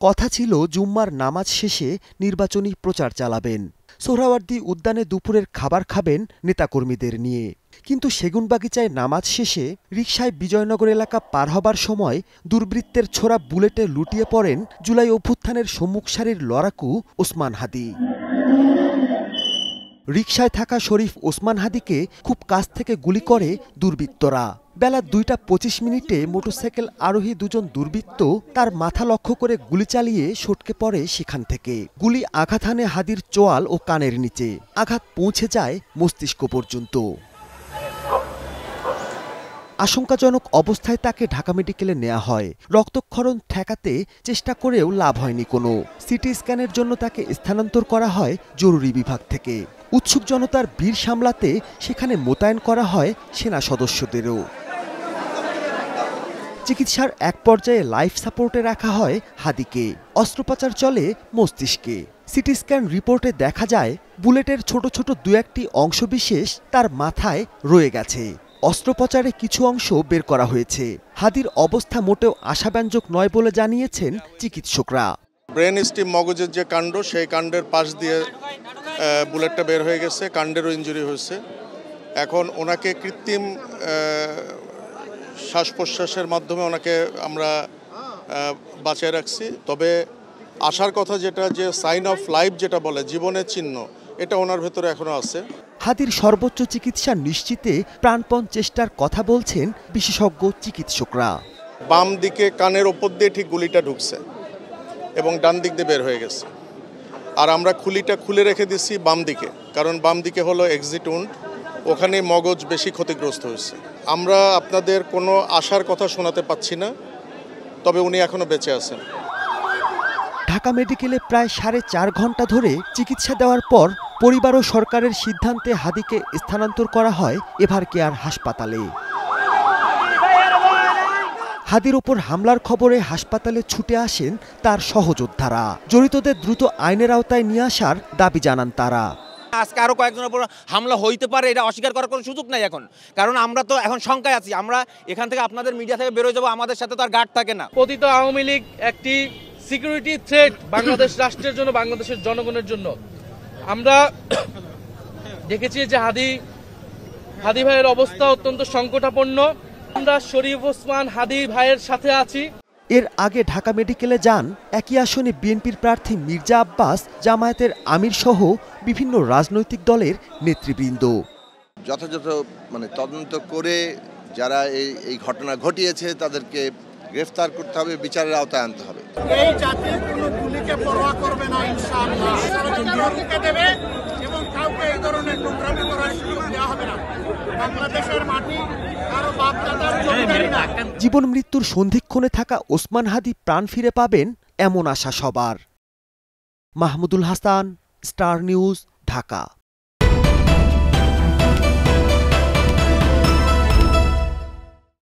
কথা ছিল জুম্মার নামাজ শেষে নির্বাচনী প্রচার চালাবেন। সোহরাওয়ার্দী উদ্যানে দুপুরের খাবার খাবেন নেতাকর্মীদের নিয়ে। কিন্তু সেগুনবাগিচায় নামাজ শেষে রিকশায় বিজয়নগর এলাকা পার হবার সময় দুর্বৃত্তের ছোড়া বুলেটে লুটিয়ে পড়েন জুলাই অভ্যুত্থানের সম্মুখ সারির লড়াকু ওসমান হাদি। রিকশায় থাকা শরীফ ওসমান হাদিকে খুব কাছ থেকে গুলি করে দুর্বৃত্তরা। বেলা 2টা 25 মোটরসাইকেল আরোহী দুজন দুর্বৃত্ত তার মাথা লক্ষ্য করে গুলি চালিয়ে সটকে পড়ে সেখান থেকে। গুলি আঘাত হানে হাদির চোয়াল ও কানের নিচে। আঘাত পৌঁছে যায় মস্তিষ্ক পর্যন্ত। আশঙ্কাজনক অবস্থায় তাকে ঢাকা মেডিকেলে নেওয়া হয়। রক্তক্ষরণ ঠেকাতে চেষ্টা করেও লাভ হয়নি কোনো। সিটি স্ক্যানের জন্য তাকে স্থানান্তর করা হয় জরুরি বিভাগ থেকে। উৎসুক জনতার ভিড় সামলাতে সেখানে মোতায়েন করা হয় সেনা সদস্যদেরও। চিকিৎসার এক পর্যায়ে লাইফ সাপোর্টে রাখা হয় হাদিকে। অস্ত্রোপচার চলে মস্তিষ্কে। সিটি স্ক্যান রিপোর্টে দেখা যায় বুলেটের ছোট ছোট দু একটি অংশবিশেষ তার মাথায় রয়ে গেছে। অস্ত্রোপচারে কিছু অংশ বের করা হয়েছে। হাদির অবস্থা মোটেও আশাব্যঞ্জক নয় বলে জানিয়েছেন চিকিৎসকরা। ব্রেন স্টিম মগজের যে কাণ্ড, সেই কাণ্ডের পাশ দিয়ে বুলেটটা বের হয়ে গেছে, কাণ্ডেরও ইনজুরি হয়েছে। এখন ওনাকে কৃত্রিম শ্বাস প্রশ্বাসের মাধ্যমে ওনাকে আমরা বাঁচিয়ে রাখছি। তবে আশার কথা যেটা, যে সাইন অফ লাইফ যেটা বলে, জীবনের চিহ্ন, এটা ওনার ভেতরে এখনো আছে। হাদির সর্বোচ্চ চিকিৎসা নিশ্চিতে প্রাণপণ চেষ্টার কথা বলছেন বিশেষজ্ঞ চিকিৎসকরা। বাম দিকে কানের ওপর দিয়ে ঠিক গুলিটা ঢুকছে এবং ডান দিক দিয়ে বের হয়ে গেছে। আর আমরা খুলিটা খুলে রেখে দিচ্ছি বাম দিকে, কারণ বাম দিকে হলো এক্সিট উন্ড, ওখানে মগজ বেশি ক্ষতিগ্রস্ত হয়েছে। আমরা আপনাদের কোনো আশার কথা শোনাতে পাচ্ছি না, তবে উনি এখনো বেঁচে আছেন। ঢাকা মেডিকেলে প্রায় 4.5 ঘন্টা ধরে চিকিৎসা দেওয়ার পর পরিবার ও সরকারের সিদ্ধান্তে হাদিকে স্থানান্তর করা হয় এভার কেয়ার হাসপাতালে। হাদির ওপর হামলার খবরে হাসপাতালে ছুটে আসেন তার সহযোদ্ধারা। জড়িতদের দ্রুত আইনের আওতায় নিয়ে আসার দাবি জানান তারা। আজকে আরো কয়েকজনের উপর হামলা হইতে পারে, এটা অস্বীকার করার কোনো সুযোগ নাই এখন, কারণ আমরা তো এখন শঙ্কায় আছি। আমরা এখান থেকে আপনাদের মিডিয়া থেকে বেরোয় যাবো, আমাদের সাথে তো আর গার্ড থাকে না। পতিত আওয়ামী লীগ একটি সিকিউরিটি থ্রেট বাংলাদেশ রাষ্ট্রের জন্য, বাংলাদেশের জনগণের জন্য। আমরা দেখেছি যে হাদি ভাইয়ের অবস্থা অত্যন্ত সংকটাপন্ন। আমরা শরীফ ওসমান হাদি ভাইয়ের সাথে আছি। এর আগে ঢাকা মেডিকেলে যান একই আসনে বিএনপির প্রার্থী মির্জা আব্বাস, জামায়াতের আমির সহ বিভিন্ন রাজনৈতিক দলের নেতৃবৃন্দ। যথাযথ তদন্ত করে যারা এই ঘটনা ঘটিয়েছে তাদেরকে গ্রেফতার করতে হবে, বিচারের আওতায় আনতে হবে। এই জাতি কোনো গুলিকে পরোয়া করবে না, ইনশাআল্লাহ রুখে দেবে এবং কাউকে এই ধরনের নোংরামি করার সুযোগ দেওয়া হবে না। বাংলাদেশের মাটি কারো বাপ দাদার জমিদারি না। জীবন মৃত্যুর সন্ধিক্ষণে থাকা ওসমান হাদি প্রাণ ফিরে পাবেন এমন আশা সবার। Mahmudul Hasan, star news, Dhaka.